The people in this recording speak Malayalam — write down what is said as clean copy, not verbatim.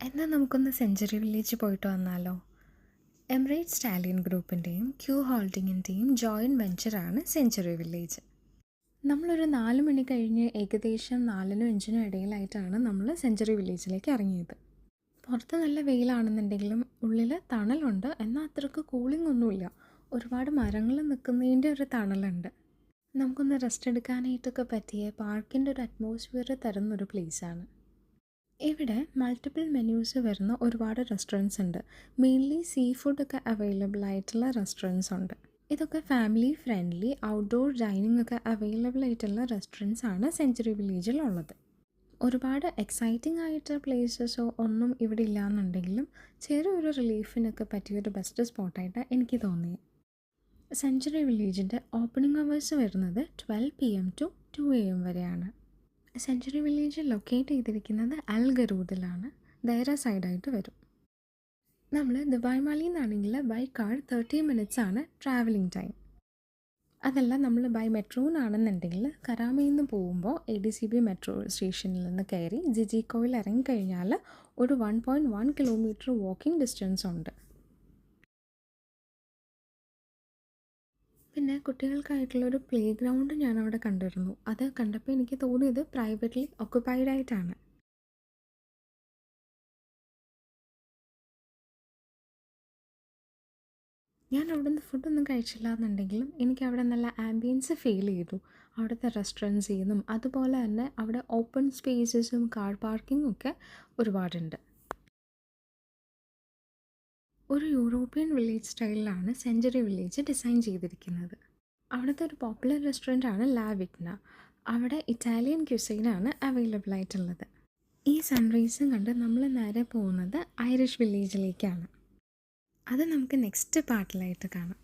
എന്നാൽ നമുക്കൊന്ന് സെഞ്ച്വറി വില്ലേജ് പോയിട്ട് വന്നാലോ? എമിറേറ്റ്സ് സ്റ്റാലിയൻ ഗ്രൂപ്പിൻ്റെയും ക്യൂ ഹോൾഡിങ്ങിൻ്റെയും ജോയിൻറ്റ് വെഞ്ചറാണ് സെഞ്ച്വറി വില്ലേജ്. നമ്മളൊരു 4 മണി കഴിഞ്ഞ് ഏകദേശം 4-നും 5-നും ഇടയിലായിട്ടാണ് നമ്മൾ സെഞ്ച്വറി വില്ലേജിലേക്ക് ഇറങ്ങിയത്. പുറത്ത് നല്ല വെയിലാണെന്നുണ്ടെങ്കിലും ഉള്ളിൽ തണലുണ്ട്, എന്നാൽ അത്രയ്ക്ക് കൂളിംഗ് ഒന്നുമില്ല. ഒരുപാട് മരങ്ങൾ നിൽക്കുന്നതിൻ്റെ ഒരു തണലുണ്ട്. നമുക്കൊന്ന് റെസ്റ്റ് എടുക്കാനായിട്ടൊക്കെ പറ്റിയ പാർക്കിൻ്റെ ഒരു അറ്റ്മോസ്ഫിയർ തരുന്നൊരു പ്ലേസാണ്. ഇവിടെ മൾട്ടിപ്പിൾ മെനൂസ് വരുന്ന ഒരുപാട് റെസ്റ്റോറൻറ്റ്സ് ഉണ്ട്. മെയിൻലി സീ ഫുഡൊക്കെ അവൈലബിൾ ആയിട്ടുള്ള റെസ്റ്റോറൻറ്റ്സ് ഉണ്ട്. ഇതൊക്കെ ഫാമിലി ഫ്രണ്ട്ലി ഔട്ട്ഡോർ ഡൈനിങ് ഒക്കെ അവൈലബിൾ ആയിട്ടുള്ള റെസ്റ്റോറൻറ്റ്സ് ആണ് സെഞ്ച്വറി വില്ലേജിലുള്ളത്. ഒരുപാട് എക്സൈറ്റിംഗ് ആയിട്ട് പ്ലേസസോ ഒന്നും ഇവിടെ ഇല്ലയെന്നുണ്ടെങ്കിലും ചെറിയൊരു റിലീഫിനൊക്കെ പറ്റിയൊരു ബെസ്റ്റ് സ്പോട്ടായിട്ട് എനിക്ക് തോന്നി. സെഞ്ച്വറി വില്ലേജിൻ്റെ ഓപ്പണിംഗ് അവേഴ്സ് വരുന്നത് 12 PM to 2 AM വരെയാണ്. സെഞ്ച്വറി വില്ലേജ് ലൊക്കേറ്റ് ചെയ്തിരിക്കുന്നത് അൽ ഗറൂദിലാണ്. ദൈറ സൈഡായിട്ട് വരും. നമ്മൾ ദുബായ് മാളിൽ നിന്നാണെങ്കിൽ ബൈ കാർ 30 minutes ആണ് ട്രാവലിംഗ് ടൈം. അതല്ല, നമ്മൾ ബൈ മെട്രോന്നാണെന്നുണ്ടെങ്കിൽ കരാമയിൽ നിന്ന് പോകുമ്പോൾ ADCB മെട്രോ സ്റ്റേഷനിൽ നിന്ന് കയറി ജിജിക്കോയിൽ ഇറങ്ങിക്കഴിഞ്ഞാൽ ഒരു 1.1 kilometer വാക്കിംഗ് ഡിസ്റ്റൻസ് ഉണ്ട്. പിന്നെ കുട്ടികൾക്കായിട്ടുള്ളൊരു പ്ലേ ഗ്രൗണ്ട് ഞാനവിടെ കണ്ടിരുന്നു. അത് കണ്ടപ്പോൾ എനിക്ക് തോന്നിയത് പ്രൈവറ്റ്ലി ഒക്കുപ്പൈഡ് ആയിട്ടാണ്. ഞാൻ അവിടെ നിന്ന് ഫുഡൊന്നും കഴിച്ചില്ല എന്നുണ്ടെങ്കിലും എനിക്കവിടെ നല്ല ആംബിയൻസ് ഫീൽ ചെയ്തു. അവിടുത്തെ റെസ്റ്റോറൻറ്റ്സിൽ നിന്നും അതുപോലെ തന്നെ അവിടെ ഓപ്പൺ സ്പേസസും കാർ പാർക്കിങ്ങും ഒക്കെ ഒരുപാടുണ്ട്. ഒരു യൂറോപ്യൻ വില്ലേജ് സ്റ്റൈലിലാണ് സെഞ്ച്വറി വില്ലേജ് ഡിസൈൻ ചെയ്തിരിക്കുന്നത്. അവിടുത്തെ ഒരു പോപ്പുലർ റെസ്റ്റോറൻ്റ് ആണ് ലാ വിഗ്ന. അവിടെ ഇറ്റാലിയൻ ക്യുസൈനാണ് അവൈലബിൾ ആയിട്ടുള്ളത്. ഈ സൺറൈസും കണ്ട് നമ്മൾ നേരെ പോകുന്നത് ഐറിഷ് വില്ലേജിലേക്കാണ്. അത് നമുക്ക് നെക്സ്റ്റ് പാർട്ടിലായിട്ട് കാണാം.